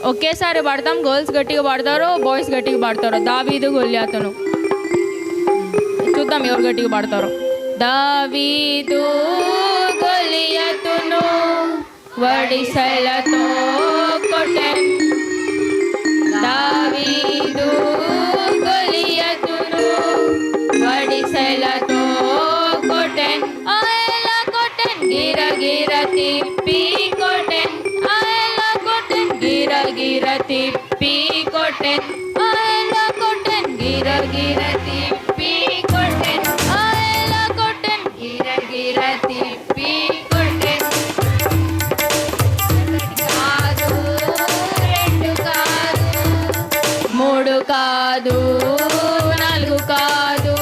ఒకేసారి పాడతాం. గర్ల్స్ గట్టిగా పాడతారు, బాయ్స్ గట్టిగా పాడతారు. దావీదు గొల్యాతును చూద్దాం ఎవరు గట్టిగా పాడతారు. దావీదు గొల్యాతును వడిసెలతో కొట్టెన్. దావీదు గొల్యాతును వడిసెలతో కొట్టెన్. ఆయల కొట్టెన్ గిర గిర తిప్పి కొట్టెన్. ఆయల కొట్టెన్ గిర గిర తిప్పి కొట్టెన్. ఆయల కొట్టెన్ గిర గిర తిప్పి కొట్టెన్. ఆయల కొట్టెన్ గిర గిర తిప్పి కొట్టెన్. కాదు రెండు కాదు మూడు కాదు నాలుగు కాదు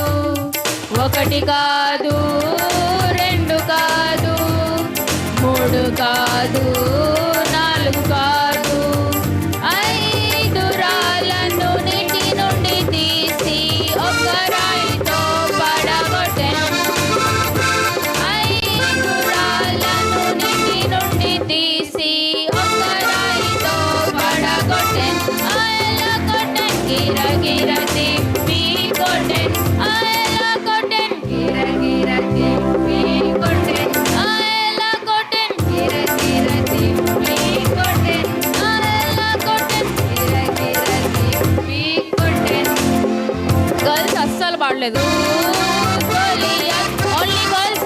ఒకటి కాదు రెండు కాదు మూడు కాదు నాలుగు కాదు ఐదు రాళ్ళను నీటి నుండి తీసి ఒక రాయితో పడగొట్టెను. ఐదు రాళ్ళను నీటి నుండి తీసి ఒక రాయితో పడగొట్టెను. ఆయల కొట్టెన్ గిర గిర తిప్పి కొట్టెన్. ఆయల కొట్టెన్ గిర గిర తిప్పి కొట్టెన్. ఆయల కొట్టెన్ గిర గిర తిప్పి కొట్టెన్. ఆయల కొట్టెన్ గిర గిర తిప్పి కొట్టెన్. గర్ల్స్ అస్సలు పాడలేదు. Only girls.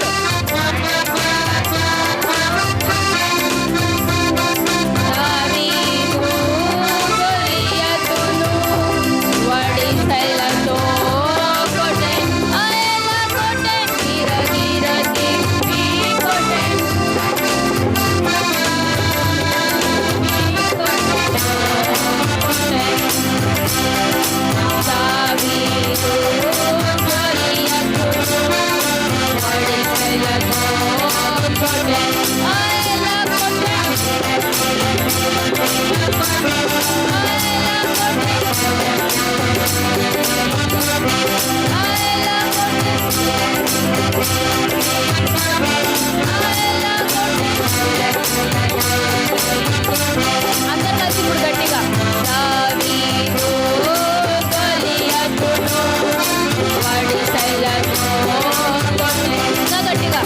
దావీదు గొల్యాతును వడిసెలతో కొట్టెన్. ఆయల కొట్టెన్ గిర గిర తిప్పి కొట్టెన్. దావీదు గొల్యాతును వడిసెలతో కొట్టెన్. ఆయల కొట్టెన్ అందరు కలిసి ఇప్పుడు గట్టిగా దావీదు గొల్యాతును వడిసెలతో కొట్టెన్. ఇంకా గట్టిగా